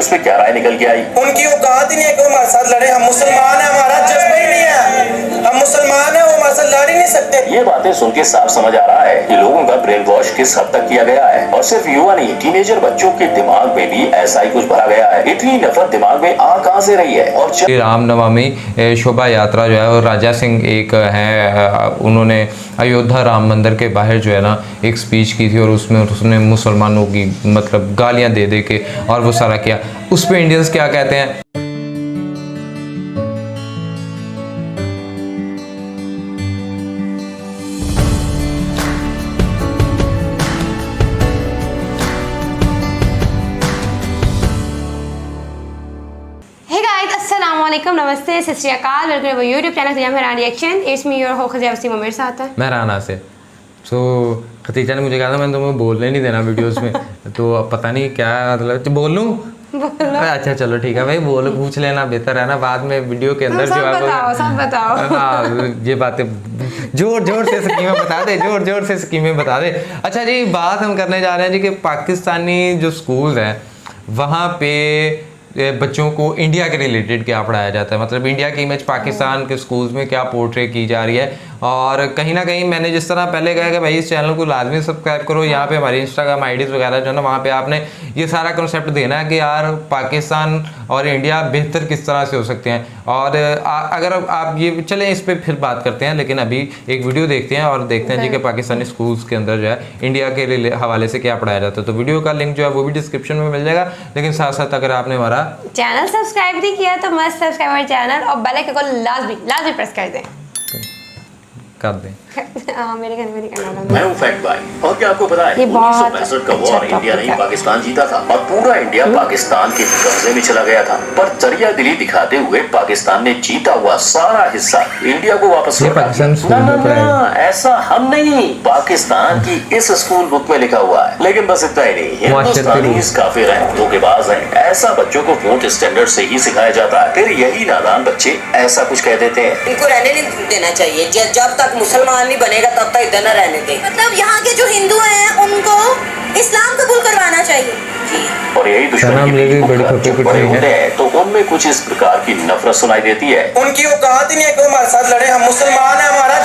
उसमें क्या राय निकल के आई? उनकी औकात ही नहीं है कि वो हमारे साथ लड़े। हम मुसलमान हैं, हमारा जज्बा ही नहीं है। हम मुसलमान हैं, वो हमारे साथ लड़ ही नहीं सकते। ये बातें सुन के साफ समझ आ रहा है कि लोगों का ब्रेन वॉश किस हद तक किया गया है। और सिर्फ युवा नहीं, टीनेजर बच्चों के दिमाग में भी ऐसा ही कुछ भरा गया है। इतनी नफरत दिमाग में आ कहां से रही है? और रामनवमी शोभा यात्रा जो है, और राजा सिंह एक है, उन्होंने अयोध्या राम मंदिर के बाहर जो है ना एक स्पीच की थी, और उसमें उसने मुसलमानों की मतलब गालियां दे दे के और वो सारा किया। उस पर इंडियंस क्या कहते हैं? अस्सलामुअलैकुम, नमस्ते, सत श्री अकाल, वेलकम टू यूट्यूब चैनल से मेरा रिएक्शन। It's me your host Waseem मेरे साथ है मैं राना से। खतीजा ने मुझे कहा था मैंने तुम्हें बोलने नहीं देना वीडियोस में तो अब पता नहीं क्या मतलब बोल लूँ। अच्छा चलो ठीक है भाई, बोलो, पूछ लेना, बेहतर है ना। बाद में वीडियो के अंदर जो है सब बताओ हाँ ये बातें जोर जोर से स्कीमें बता दे, जोर जोर से स्कीमें बता दे। अच्छा जी, बात हम करने जा रहे हैं जी कि पाकिस्तानी जो स्कूल हैं वहाँ पे बच्चों को इंडिया के रिलेटेड क्या पढ़ाया जाता है, मतलब इंडिया की इमेज पाकिस्तान के स्कूल्स में क्या पोर्ट्रे की जा रही है। और कहीं ना कहीं मैंने जिस तरह पहले कहा कि भाई इस चैनल को लाजमी सब्सक्राइब करो, यहाँ पे हमारी इंस्टाग्राम आईडीज़ वगैरह जो है ना वहाँ पे आपने ये सारा कंसेप्ट देना है कि यार पाकिस्तान और इंडिया बेहतर किस तरह से हो सकते हैं। और अगर आप ये चलें इस पर फिर बात करते हैं, लेकिन अभी एक वीडियो देखते हैं और देखते हैं जी कि पाकिस्तानी स्कूल्स के अंदर जो है इंडिया के हवाले से क्या पढ़ाया जाता है। तो वीडियो का लिंक जो है वो भी डिस्क्रिप्शन में मिल जाएगा, लेकिन साथ साथ अगर आपने हमारा चैनल सब्सक्राइब नहीं किया तो मस्त सब्सक्राइब हमारे चैनल और बेल आइकन को लाजमी प्रेस कर दें। कर दें। मेरे घर में नहीं करना। मैं हूं फैक्ट भाई, और क्या आपको पता है 1965 का वॉर इंडिया नहीं पाकिस्तान जीता था और पूरा इंडिया पाकिस्तान के कब्जे में चला गया था। पर दरिया दिली दिखाते हुए पाकिस्तान ने जीता हुआ सारा हिस्सा इंडिया को वापस लौटा दिया। ना, ऐसा हम नहीं, पाकिस्तान की इस स्कूल बुक में लिखा हुआ है। लेकिन बस इतना ही नहीं, हिंदुस्तानी काफिर हैं, धोखेबाज हैं, ऐसा बच्चों को फोर्थ स्टैंडर्ड से ही सिखाया जाता है। फिर यही नादान बच्चे ऐसा कुछ कह देते हैं। इनको रहने नहीं देना चाहिए, जब तक मुसलमान नहीं बनेगा तब तक इधर न रहने दें। मतलब यहाँ के जो हिंदू हैं उनको इस्लाम कबूल करवाना चाहिए। और यही दुश्मनी बड़े होते हैं तो उनमें कुछ इस प्रकार की नफरत सुनाई देती है। उनकी औकात ही नहीं है कि वो हमारे साथ लड़े। हम मुसलमान हैं, हमारा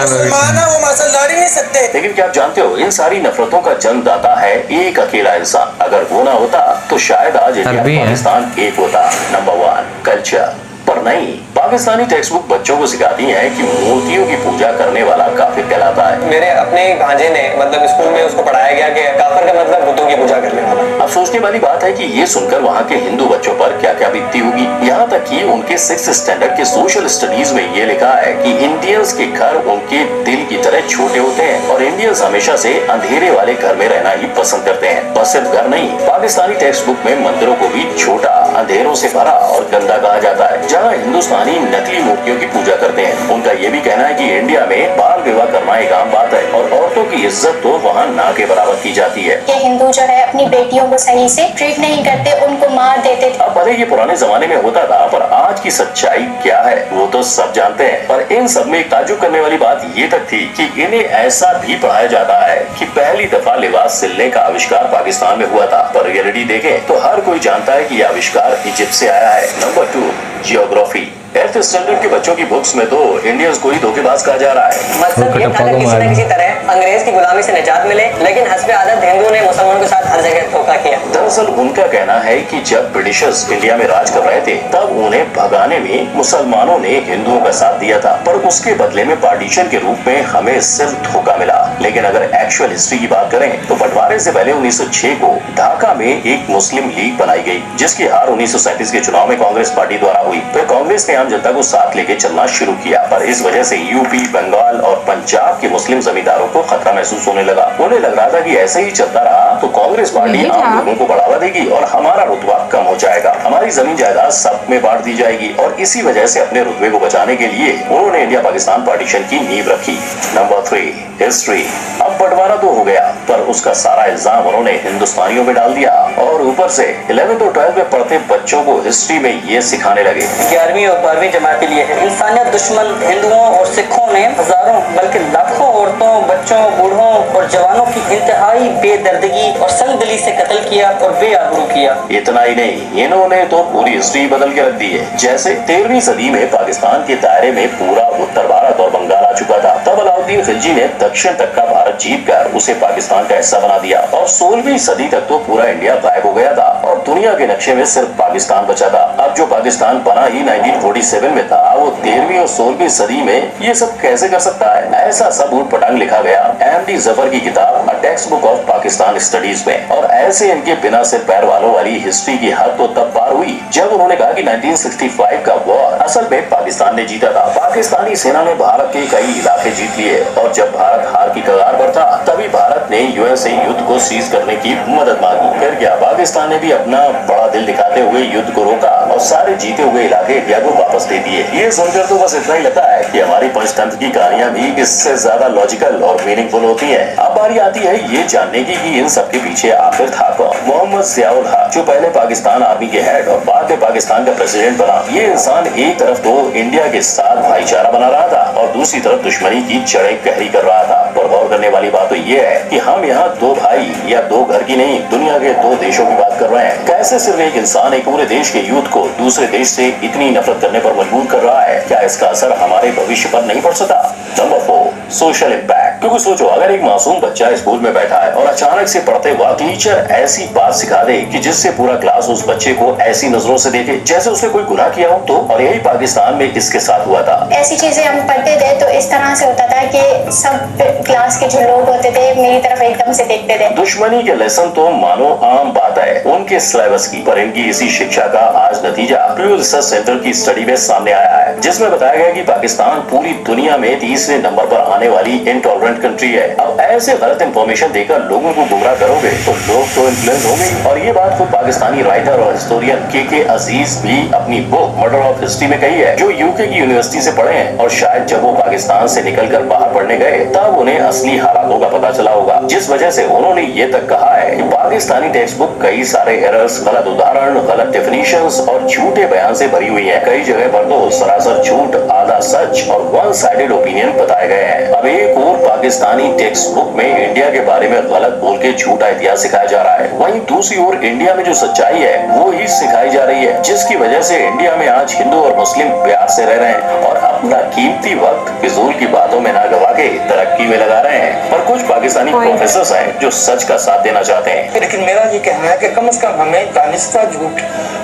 मुसलमान है, वो हमारे साथ लड़ ही नहीं सकते। लेकिन क्या आप जानते हो इन सारी नफरतों का जन्मदाता है एक अकेला इंसान। अगर वो ना होता तो शायद आज इंडिया पाकिस्तान एक होता। Number 1 culture. पर नहीं, पाकिस्तानी टेक्स्ट बुक बच्चों को सिखाती है कि मूर्तियों की पूजा करने वाला काफिर कहलाता है। मेरे अपने भांजे ने मतलब स्कूल में उसको पढ़ाया गया कि काफिर का मतलब बुतों की पूजा करने वाला। अब सोचने वाली बात है कि ये सुनकर वहाँ के हिंदू बच्चों पर क्या क्या बीतती होगी। यहाँ तक कि उनके 6th स्टैंडर्ड के सोशल स्टडीज में ये लिखा है कि इंडियंस के घर उनके दिल की तरह छोटे होते हैं और इंडियंस हमेशा से अंधेरे वाले घर में रहना ही पसंद करते हैं। बस सिर्फ घर नहीं, पाकिस्तानी टेक्स्ट बुक में मंदिरों को भी छोटा, अंधेरों से भरा और गंदा कहा जाता है। जहाँ हिंदुस्तानी नकली मूर्तियों की पूजा करते हैं। उनका ये भी कहना है कि इंडिया में बाल विवाह करना एक आम बात है और औरतों की इज्जत तो वहाँ ना के बराबर की जाती है। ये हिंदू जो है अपनी बेटियों को सही से ट्रीट नहीं करते, उनको मार देते थे। अब भले ये पुराने जमाने में होता था, पर आज की सच्चाई क्या है वो तो सब जानते हैं। पर इन सब में ताज्जुब करने वाली बात ये तक थी कि इन्हें ऐसा भी पढ़ाया जाता है कि पहली दफा लिबास सिलने का आविष्कार पाकिस्तान में हुआ था। पर रियलिटी देखें तो हर कोई जानता है कि यह आविष्कार इजिप्ट से आया है। Number 2 geography. 8th स्टैंडर्ड के बच्चों की बुक्स में तो इंडियंस को ही धोखेबाज कहा जा रहा है। मतलब ये था कि किसी न किसी तरह अंग्रेज की गुलामी से निजात मिले, लेकिन हस्बे आदत हिंदुओं ने मुसलमानों के साथ हर जगह धोखा किया। दरअसल उनका कहना है कि जब ब्रिटिशर्स इंडिया में राज कर रहे थे तब उन्हें भगाने में मुसलमानों ने हिंदुओं का साथ दिया था, पर उसके बदले में पार्टीशन के रूप में हमें सिर्फ धोखा मिला। लेकिन अगर एक्चुअल हिस्ट्री की बात करें तो बंटवारे से पहले 1906 को ढाका में एक मुस्लिम लीग बनाई गई, जिसकी हार 1937 के चुनाव में कांग्रेस पार्टी द्वारा हुई। फिर कांग्रेस ने आम जनता को साथ लेके चलना शुरू किया, पर इस वजह से यूपी, बंगाल और पंजाब के मुस्लिम जमींदारों को खतरा महसूस होने लगा। उन्हें लग रहा था कि ऐसे ही चलता रहा तो कांग्रेस पार्टी आम लोगों को बढ़ावा देगी और हमारा रुतबा कम हो जाएगा, हमारी जमीन जायदाद सब में बांट दी जाएगी। और इसी वजह से अपने रुतबे को बचाने के लिए उन्होंने इंडिया पाकिस्तान पार्टीशन की नींव रखी। Number 3 history. अब बंटवारा तो हो गया, पर उसका सारा इल्जाम उन्होंने हिंदुस्तानियों पे डाल दिया। और ऊपर से 11th और 12th में पढ़ते बच्चों को हिस्ट्री में ये सिखाने लगे। 11वीं और 12वीं जमात के लिए है। इंसानियत दुश्मन हिंदुओं और सिखों ने हजारों बल्कि लाखों औरतों, बच्चों, बूढ़ों और जवानों की इंतहाई बेदर्दगी और संगदिली से कत्ल किया और बेआबरू किया। इतना ही नहीं, इन्होंने तो पूरी हिस्ट्री बदल के रख दी है। जैसे 13वीं सदी में पाकिस्तान के दायरे में पूरा उत्तर भारत और बंगाल आ चुका था। तब अलाउद्दीन खिलजी ने दक्षिण तक का भारत जीतकर उसे पाकिस्तान का हिस्सा बना दिया और 16वीं सदी तक तो पूरा इंडिया गायब हो गया था और दुनिया के नक्शे में सिर्फ पाकिस्तान बचा था। अब जो पाकिस्तान बना ही 1947 में था, वो 13वीं और 16वीं सदी में ये सब कैसे कर सकता है? ऐसा सब ऊट-पटांग लिखा गया एम.डी. जफर की किताब a text book of Pakistan studies में। और ऐसे इनके बिना सिर पैर वालों वाली हिस्ट्री की हद तो तब पार हुई जब उन्होंने कहा कि 1965 का वॉर असल में पाकिस्तान ने जीता था। पाकिस्तानी सेना ने भारत के कई इलाके जीत लिए और जब भारत हार की कगार पर था, तभी भारत ने यूएन से युद्ध को सीज करने की मदद मांगी। फिर क्या, पाकिस्तान ने भी अपना बड़ा दिल दिखाते हुए युद्ध को रोका और सारे जीते हुए इलाके इंडिया को वापस दे दिए। ये सुनकर तो बस इतना ही लगता है कि हमारी पंचतंत्र की कहानियां भी इससे ज्यादा लॉजिकल और मीनिंगफुल होती हैं। अब बारी आती है ये जानने की कि इन सब के पीछे आखिर था कौन। मोहम्मद जियाउल हक, जो पहले पाकिस्तान आर्मी के हेड और बाद में पाकिस्तान का प्रेसिडेंट बना, ये इंसान एक तरफ तो इंडिया के साथ भाईचारा बना रहा था और दूसरी तरफ दुश्मनी की जड़ें गहरी कर रहा था। पर गौर करने वाली बात तो ये है कि हम यहाँ दो भाई या दो घर की नहीं, दुनिया के दो देशों की बात कर रहे हैं। कैसे सिर्फ एक इंसान एक पूरे देश के यूथ को दूसरे देश से इतनी नफरत करने पर मजबूर कर रहा है? क्या इसका असर हमारे भविष्य पर नहीं पड़ सकता? Number 4, social impact. क्योंकि सोचो, अगर एक मासूम बच्चा स्कूल में बैठा है और अचानक से पढ़ते वक्त टीचर ऐसी बात सिखा दे कि जिससे पूरा क्लास उस बच्चे को ऐसी नजरों से देखे जैसे उसने कोई गुनाह किया हो, तो और यही पाकिस्तान में इसके साथ हुआ था। ऐसी चीजें हम पढ़ते थे तो इस तरह से होता था कि सब क्लास के जो लोग होते थे मेरी तरफ एकदम से देखते थे। दुश्मनी के लेसन तो मानो आम बात है उनके सिलेबस की, पर इनकी इसी शिक्षा का आज नतीजा प्यू रिसर्च सेंटर की स्टडी में सामने आया है, जिसमें बताया गया कि पाकिस्तान पूरी दुनिया में तीसरे नंबर पर आने वाली इंटॉलरेंट कंट्री है। अब ऐसे गलत इंफॉर्मेशन देकर लोगों को गुमराह करोगे तो लोग तो इन्फ्लुएंस होंगे। और ये बात खुद पाकिस्तानी राइटर और हिस्टोरियन के अजीज भी अपनी बुक मर्डर ऑफ हिस्ट्री में कही है, जो यूके की यूनिवर्सिटी से पढ़े हैं और शायद जब वो पाकिस्तान से निकलकर बाहर पढ़ने गए तब उन्हें असली हालातों का पता चला होगा, जिस वजह से उन्होंने ये तक कहा है कि पाकिस्तानी टेक्स्ट बुक कई सारे एरर्स, गलत उदाहरण, गलत डेफिनेशंस और झूठे बयान से भरी हुई है। कई जगह पर तो सरासर झूठ, आधा सच और वन साइडेड ओपिनियन बताए गए हैं। अब एक और पाकिस्तानी टेक्स्ट बुक में इंडिया के बारे में गलत बोल के झूठा इतिहास सिखाया जा रहा है, वहीं दूसरी ओर इंडिया में जो सच्चाई है वो ही सिखाई जा रही है, जिसकी वजह से इंडिया में आज हिंदू और मुस्लिम प्यार से रह रहे हैं और अपना कीमती वक्त फिजूल की बातों में ना गवा के तरक्की में लगा रहे हैं। पर कुछ पाकिस्तानी प्रोफेसर हैं जो सच का साथ देना चाहते हैं। लेकिन मेरा ये कहना है कि कम से कम हमें दानिस्ता झूठ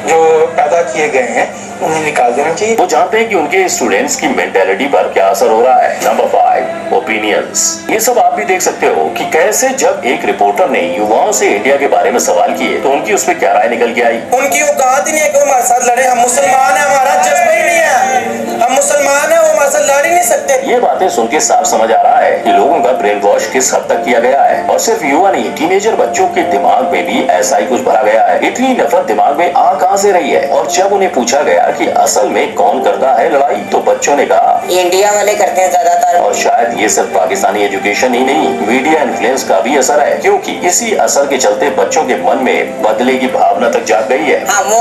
जो पैदा किए गए हैं उन्हें निकाल देना चाहिए। वो जानते हैं कि उनके स्टूडेंट्स की मेंटेलिटी पर क्या असर हो रहा है। Number 5, opinions. ये सब आप भी देख सकते हो कि कैसे जब एक रिपोर्टर ने युवाओं से इंडिया के बारे में सवाल किए तो उनकी उसमें क्या राय निकल के आई। उनकी औकात ही नहीं है कि वो हमारे साथ लड़े। हम मुसलमान हैं, हमारा जज्बा ही नहीं है। हम मुसलमान हैं, वो हमारे साथ लड़ ही नहीं सकते। ये बातें सुन के साफ समझ आ रहा है कि लोगों का ब्रेन वॉश किस हद तक किया गया है। और सिर्फ युवा नहीं, टीनेजर बच्चों के दिमाग में भी ऐसा ही कुछ भरा गया है। इतनी नफरत दिमाग में आ कहां से रही है? और जब उन्हें पूछा गया कि असल में कौन करता है लड़ाई, तो बच्चों ने कहा इंडिया वाले करते हैं ज्यादातर। और शायद ये सिर्फ पाकिस्तानी एजुकेशन ही नहीं, मीडिया इन्फ्लुएंस का भी असर है, क्योंकि इसी असर के चलते बच्चों के मन में बदले की भावना तक जाग गई है। हाँ, वो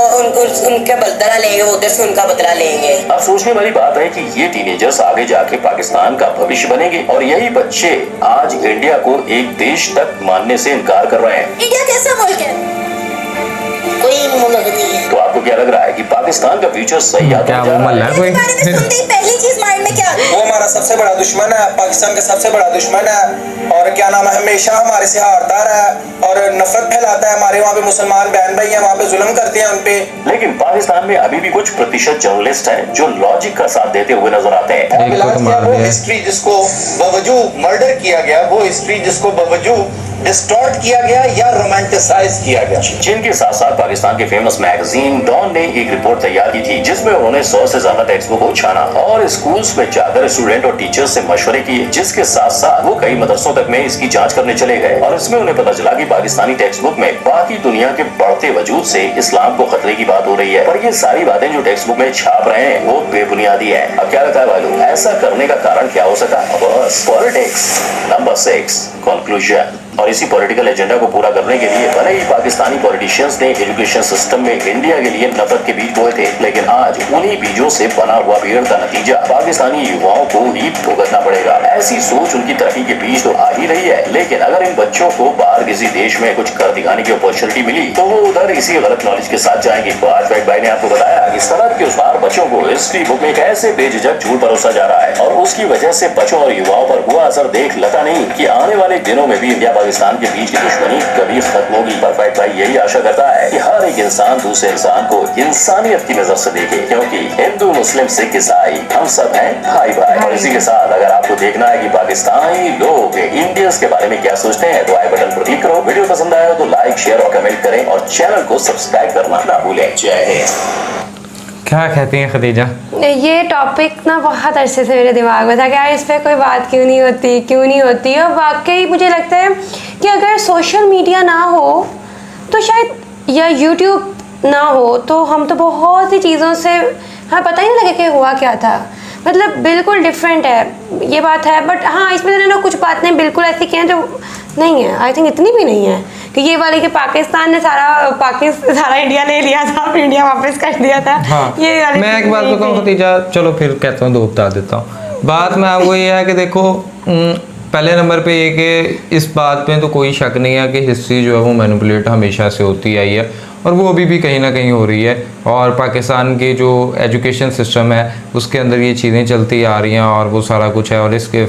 उनके बदला लेंगे, उधर से उनका बदला लेंगे। अब सोचने वाली बात है कि ये टीनेजर्स आगे जाके पाकिस्तान का भविष्य बनेंगे और यही बच्चे आज इंडिया को एक देश तक मानने से इनकार कर रहे हैं। इंडिया कैसा मुल्क है? कोई मुल्क नहीं है। तो आपको क्या लग रहा है कि पाकिस्तान का फ्यूचर सही आता क्या जा वो रहा मल्ला है? कोई बारे में सुनते ही पहली चीज माइंड में क्या? वो हमारा सबसे बड़ा दुश्मन है, पाकिस्तान का सबसे बड़ा दुश्मन है और क्या नाम है, हमेशा हमारे से हारता रहा है और नफरत फैलाता है। हमारे वहाँ पे मुसलमान बहन भाई हैं, वहाँ पे जुल्म करते हैं उनपे। लेकिन पाकिस्तान में अभी भी कुछ प्रतिशत जर्नलिस्ट हैं जो लॉजिक का साथ देते हुए नजर आते हैं। एक को तो मार वो दिया। हिस्ट्री जिसको बावजूद मर्डर किया गया, वो हिस्ट्री जिसको बावजूद डिस्टॉर्ट किया गया या रोमांटिसाइज किया गया। जिनके साथ साथ पाकिस्तान के फेमस मैगजीन डॉन ने एक रिपोर्ट तैयार की थी, जिसमें उन्होंने 100 से ज्यादा टेक्स्ट बुक को छाना और स्कूल्स में जाकर स्टूडेंट और टीचर्स से मशवरे किए, जिसके साथ साथ वो कई मदरसों तक में इसकी जांच करने चले गए और इसमें उन्हें पता चला कि पाकिस्तानी टेक्स्ट बुक में बाकी दुनिया के बढ़ते वजूद से इस्लाम को खतरे की बात हो रही है। पर ये सारी बातें जो टेक्स्ट बुक में छाप रहे हैं वो बेबुनियादी है। अब क्या लगता है भाई लोग, ऐसा करने का कारण क्या हो सकता है? बस पॉलिटिक्स। Number 6, conclusion. और इसी पॉलिटिकल एजेंडा को पूरा करने के लिए भले ही पाकिस्तानी पॉलिटिशियंस ने एजुकेशन सिस्टम में इंडिया के लिए नफरत के बीज बोए थे, लेकिन आज उन्हीं बीजों से बना हुआ पेड़ का नतीजा पाकिस्तानी युवाओं को ही भुगतना पड़ेगा। ऐसी सोच उनकी तरक्की के बीच तो आ ही रही है, लेकिन अगर इन बच्चों को बाहर किसी देश में कुछ कर दिखाने की अपॉर्चुनिटी मिली तो वो उधर इसी गलत नॉलेज के साथ जाएंगे। तो आज फैक्ट भाई ने आपको बताया कि सरहद के उस पार बच्चों को हिस्ट्री बुक में कैसे बेझिझक झूठ परोसा जा रहा है, और उसकी वजह से बच्चों और युवाओं पर हुआ असर देख लगता नहीं कि आने वाले दिनों में भी इंडिया पाकिस्तान के बीच की दुश्मनी कभी खत्म होगी। पर फैक्ट भाई यही आशा करता है कि हर एक इंसान दूसरे इंसान को इंसानियत की नजर से देखे, क्योंकि हिंदू मुस्लिम सिख ईसाई हम सब हैं भाई भाई। और इसी के साथ अगर आपको देखना है कि पाकिस्तानी लोग इंडियंस के बारे में क्या सोचते हैं तो आई बटन पर क्लिक करो। वीडियो पसंद आया तो लाइक शेयर और कमेंट करें और चैनल को सब्सक्राइब करना ना भूलें। जय हिंद। क्या कहती हैं खदीजा? ये टॉपिक ना बहुत अरसे से मेरे दिमाग में था कि यार इस पर कोई बात क्यों नहीं होती। और वाकई मुझे लगता है कि अगर सोशल मीडिया ना हो तो शायद, या यूट्यूब ना हो तो हम तो बहुत सी चीज़ों से हाँ पता ही नहीं लगे कि हुआ क्या था। मतलब बिल्कुल डिफरेंट है, ये बात है। बट हाँ, इसमें ना कुछ बातें बिल्कुल ऐसी की हैं जो नहीं है, आई थिंक इतनी भी नहीं है कि ये वाली कि पाकिस्तान ने सारा इंडिया ले लिया था, फिर इंडिया वापस कर दिया था। हाँ, ये वाली मैं एक बात बताऊँ खदीजा, चलो फिर कहता हूँ, दो बता देता हूँ। बात में आपको ये है कि देखो, पहले नंबर पे ये कि इस बात पे तो कोई शक नहीं है कि हिस्ट्री जो है वो मैनिपुलेट हमेशा से होती आई है, और वो अभी भी कहीं ना कहीं हो रही है। और पाकिस्तान के जो एजुकेशन सिस्टम है उसके अंदर ये चीज़ें चलती आ रही हैं और वो सारा कुछ है। और इसके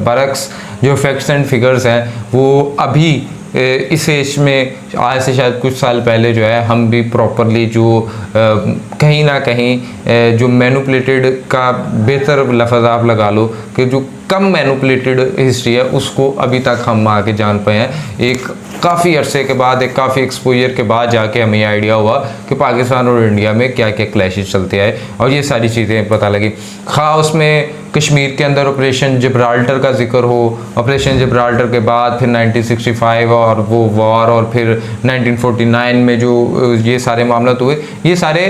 बरक्स जो फैक्ट्स एंड फिगर्स हैं वो अभी इस एज में आज से शायद कुछ साल पहले जो है हम भी प्रॉपरली जो कहीं ना कहीं जो मैनिपुलेटेड का बेहतर लफ्ज़ आप लगा लो कि जो कम मैनिपुलेटेड हिस्ट्री है उसको अभी तक हम आके जान पाए हैं। एक काफ़ी अरसे के बाद, एक काफ़ी एक्सपोजर के बाद जाके हमें आइडिया हुआ कि पाकिस्तान और इंडिया में क्या क्या क्लैशेस चलते आए और ये सारी चीज़ें पता लगी। ख़ास उसमें कश्मीर के अंदर ऑपरेशन जिब्राल्टर का जिक्र हो, ऑपरेशन जिब्राल्टर के बाद फिर 1965 और वो वॉर, और फिर 1949 में जो ये सारे मामला हुए, ये सारे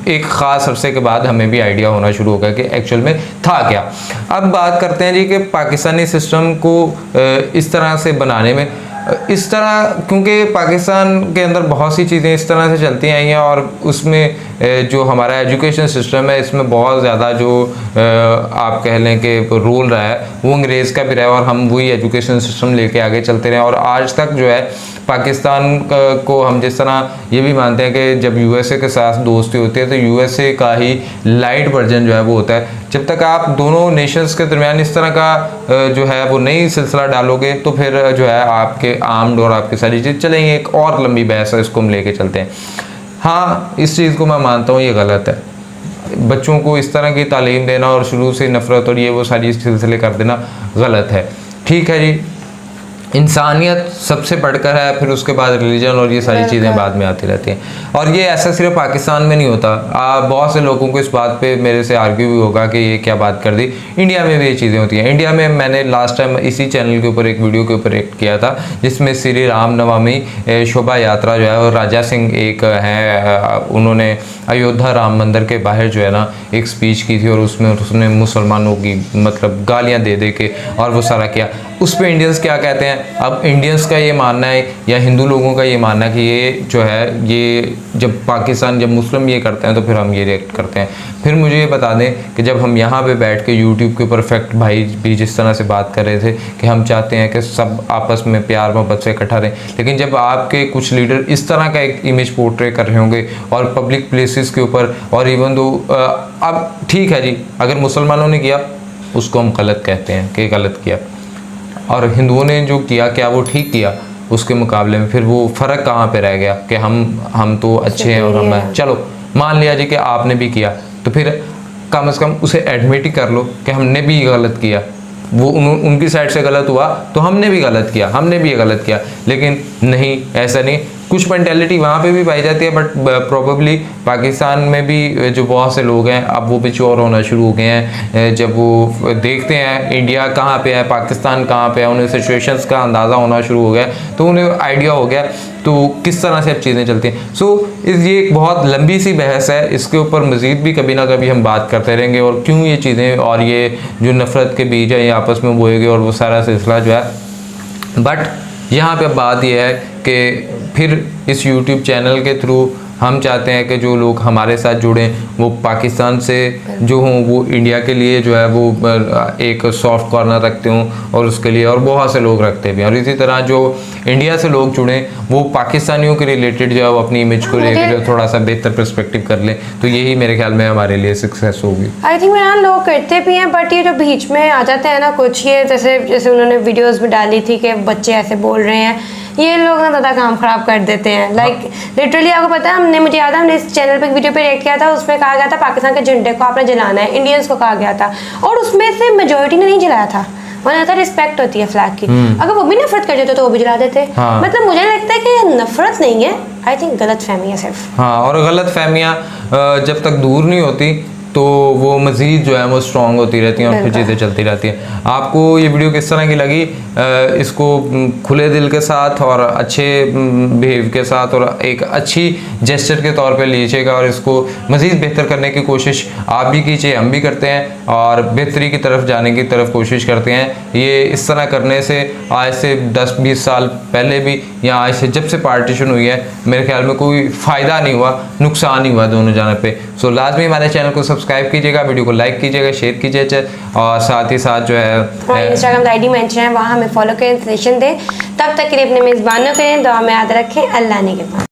एक ख़ास अरसे के बाद हमें भी आइडिया होना शुरू हो गया कि एक्चुअल में था क्या। अब बात करते हैं जी कि पाकिस्तानी सिस्टम को इस तरह से बनाने में, इस तरह क्योंकि पाकिस्तान के अंदर बहुत सी चीज़ें इस तरह से चलती आई हैं और उसमें जो हमारा एजुकेशन सिस्टम है इसमें बहुत ज़्यादा जो आप कह लें कि रोल रहा है वो अंग्रेज़ का भी रहा है, और हम वही एजुकेशन सिस्टम लेके आगे चलते रहे। और आज तक जो है पाकिस्तान को हम जिस तरह ये भी मानते हैं कि जब यूएसए के साथ दोस्ती होती है तो यूएसए का ही लाइट वर्जन जो है वो होता है। जब तक आप दोनों नेशंस के दरमियान इस तरह का जो है वो नई सिलसिला डालोगे तो फिर जो है आपके आर्म्ड और आपकी सारी चीज़ चलेंगी। एक और लंबी बहस है, इसको हम लेके चलते हैं। हाँ, इस चीज़ को मैं मानता हूँ ये गलत है। बच्चों को इस तरह की तालीम देना और शुरू से नफ़रत और ये वो सारी सिलसिले कर देना गलत है। ठीक है जी, इंसानियत सबसे बढ़कर है, फिर उसके बाद रिलीजन और ये सारी चीज़ें बाद में आती रहती हैं। और ये ऐसा सिर्फ पाकिस्तान में नहीं होता। बहुत से लोगों को इस बात पे मेरे से आर्ग्यू भी होगा कि ये क्या बात कर दी, इंडिया में भी ये चीज़ें होती हैं। इंडिया में मैंने लास्ट टाइम इसी चैनल के ऊपर एक वीडियो के ऊपर एक्ट किया था जिसमें श्री राम नवमी शोभा यात्रा जो है और राजा सिंह एक है, उन्होंने अयोध्या राम मंदिर के बाहर जो है ना एक स्पीच की थी और उसमें उसने मुसलमानों की मतलब गालियाँ दे दे के और वो सारा किया। उस पर इंडियंस क्या कहते हैं? अब इंडियंस का ये मानना है या हिंदू लोगों का ये मानना है कि ये जो है ये जब मुस्लिम ये करते हैं तो फिर हम ये रिएक्ट करते हैं। फिर मुझे ये बता दें कि जब हम यहाँ पे बैठ के यूट्यूब के ऊपर फैक्ट भाई भी जिस तरह से बात कर रहे थे कि हम चाहते हैं कि सब आपस में प्यार मोहब्बत से इकट्ठा रहें, लेकिन जब आपके कुछ लीडर इस तरह का एक इमेज पोर्ट्रे कर रहे होंगे और पब्लिक प्लेसेस के ऊपर, और इवन दो अब ठीक है जी, अगर मुसलमानों ने किया उसको हम गलत कहते हैं कि गलत किया, और हिंदुओं ने जो किया क्या वो ठीक किया उसके मुकाबले में फिर वो फ़र्क कहाँ पे रह गया कि हम तो अच्छे हैं और हम चलो मान लिया जी कि आपने भी किया तो फिर कम से कम उसे एडमिट ही कर लो कि हमने भी गलत किया। वो उनकी साइड से गलत हुआ तो हमने भी गलत किया, हमने भी ये गलत किया। लेकिन नहीं, ऐसा नहीं। कुछ मेंटेलिटी वहाँ पे भी पाई जाती है, बट प्रोबेबली पाकिस्तान में भी जो बहुत से लोग हैं अब वो मैच्योर होना शुरू हो गए हैं। जब वो देखते हैं इंडिया कहाँ पे है, पाकिस्तान कहाँ पे है, उन्हें सिचुएशंस का अंदाज़ा होना शुरू हो गया तो उन्हें आइडिया हो गया तो किस तरह से अब चीज़ें चलती हैं। सो ये एक बहुत लंबी सी बहस है, इसके ऊपर मज़ीद भी कभी ना कभी हम बात करते रहेंगे और क्यों ये चीज़ें और ये जो नफ़रत के बीज है ये आपस में बोएंगे और वो सारा सिलसिला जो है। बट यहाँ पे बात यह है कि फिर इस यूट्यूब चैनल के थ्रू हम चाहते हैं कि जो लोग हमारे साथ जुड़ें वो पाकिस्तान से जो हों वो इंडिया के लिए जो है वो एक सॉफ्ट कॉर्नर रखते हों, और उसके लिए और बहुत से लोग रखते भी हैं। और इसी तरह जो इंडिया से लोग जुड़ें वो पाकिस्तानियों के रिलेटेड जो है वो अपनी इमेज को लेकर थोड़ा सा बेहतर पर्सपेक्टिव कर लें, तो यही मेरे ख्याल में हमारे लिए सक्सेस होगी। आई थिंक मेरा लोग करते भी हैं, बट ये जो बीच में आ जाते हैं ना कुछ, ये जैसे उन्होंने वीडियोस में डाली थी कि बच्चे ऐसे बोल रहे हैं, ये लोग ना ज़्यादा काम ख़राब कर देते हैं। लाइक लिटरली आपको पता है, मुझे याद है हमने इस चैनल पे एक वीडियो पे रिएक्ट किया था, उसमें कहा गया था पाकिस्तान के झंडे को आपने जलाना है, इंडियंस को कहा गया था, और उसमें से मेजोरिटी ने नहीं जलाया था। वहाँ था रिस्पेक्ट होती है फ्लैग की, अगर वो भी नफरत कर देते तो वो भी जला देते। हाँ। मतलब मुझे लगता है कि नफरत नहीं है, आई थिंक गलत फहमी है सिर्फ। हाँ, और गलत फहमियाँ जब तक दूर नहीं होती तो वो मज़ीद जो है वो स्ट्रॉन्ग होती रहती हैं और फिर चीज़ें चलती रहती हैं। आपको ये वीडियो किस तरह की लगी, इसको खुले दिल के साथ और अच्छे बिहेव के साथ और एक अच्छी जेस्चर के तौर पे लीजिएगा, और इसको मज़ीद बेहतर करने की कोशिश आप भी कीजिए, हम भी करते हैं, और बेहतरी की तरफ जाने की तरफ कोशिश करते हैं। ये इस तरह करने से आज से 10-20 साल पहले भी या आज से जब से पार्टीशन हुई है मेरे ख्याल में कोई फ़ायदा नहीं हुआ, नुकसान ही हुआ दोनों जानब पे। सो लाजमी हमारे चैनल को सब्सक्राइब कीजिएगा, वीडियो को लाइक कीजिएगा, शेयर कीजिएगा, और साथ ही साथ जो है इंस्टाग्राम आईडी मेंशन है, वहाँ हमें फॉलो करें, सजेशन दें। तब तक के लिए अपने मेज़बानों करें, दुआ में याद रखें। अल्लाह ने के पास।